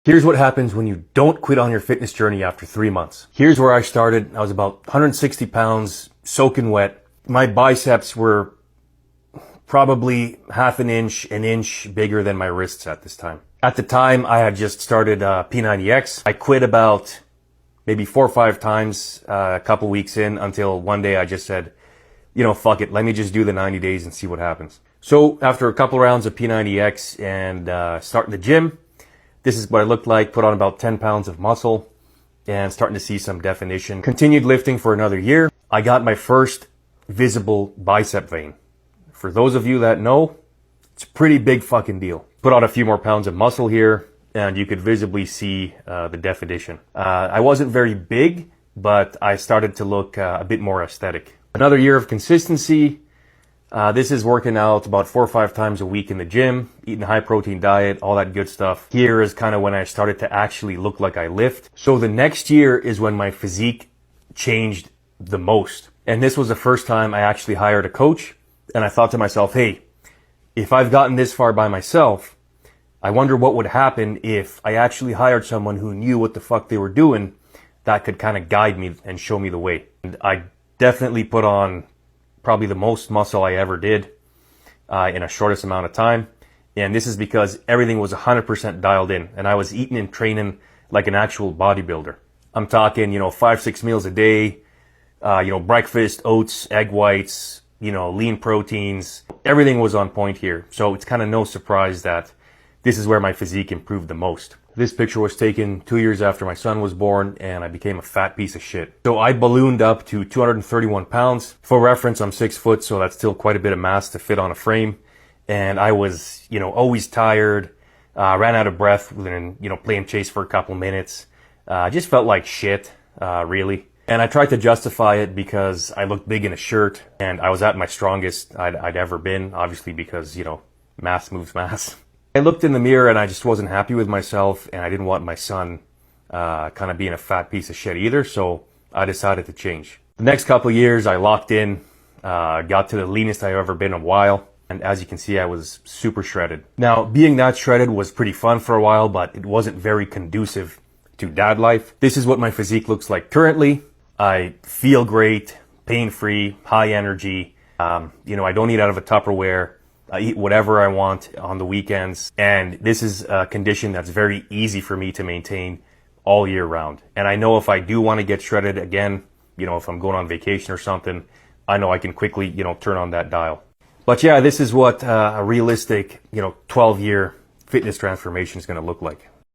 Here's what happens when you don't quit on your fitness journey after 3 months. Here's where I started. I was about 160 pounds, soaking wet. My biceps were probably half an inch bigger than my wrists at this time. At the time, I had just started P90X. I quit about maybe 4 or 5 times a couple weeks in until one day I just said, you know, fuck it. Let me just do the 90 days and see what happens. So after a couple rounds of P90X and starting the gym, this is what I looked like, put on about 10 pounds of muscle and starting to see some definition. Continued lifting for another year. I got my first visible bicep vein. For those of you that know, it's a pretty big fucking deal. Put on a few more pounds of muscle here and you could visibly see the definition. I wasn't very big, but I started to look a bit more aesthetic. Another year of consistency. This is working out about 4 or 5 times a week in the gym, eating a high protein diet, all that good stuff. Here is kind of when I started to actually look like I lift. So the next year is when my physique changed the most. And this was the first time I actually hired a coach. And I thought to myself, hey, if I've gotten this far by myself, I wonder what would happen if I actually hired someone who knew what the fuck they were doing that could kind of guide me and show me the way. And I definitely put on probably the most muscle I ever did in a shortest amount of time. And this is because everything was 100% dialed in and I was eating and training like an actual bodybuilder. I'm talking, 5-6 meals a day, breakfast, oats, egg whites, lean proteins. Everything was on point here. So it's kind of no surprise that this is where my physique improved the most. This picture was taken 2 years after my son was born and I became a fat piece of shit. So I ballooned up to 231 pounds. For reference, I'm 6 foot, so that's still quite a bit of mass to fit on a frame. And I was, always tired, ran out of breath within, playing chase for a couple minutes. Just felt like shit, really. And I tried to justify it because I looked big in a shirt and I was at my strongest I'd ever been, obviously because, mass moves mass. I looked in the mirror and I just wasn't happy with myself and I didn't want my son kind of being a fat piece of shit either, so I decided to change. The next couple of years I locked in, got to the leanest I've ever been in a while, and as you can see I was super shredded. Now being that shredded was pretty fun for a while, but it wasn't very conducive to dad life. This is what my physique looks like currently. I feel great, pain-free, high energy. I don't eat out of a Tupperware. I eat whatever I want on the weekends. And this is a condition that's very easy for me to maintain all year round. And I know if I do want to get shredded again, if I'm going on vacation or something, I know I can quickly, turn on that dial. But yeah, this is what a realistic, 12-year fitness transformation is going to look like.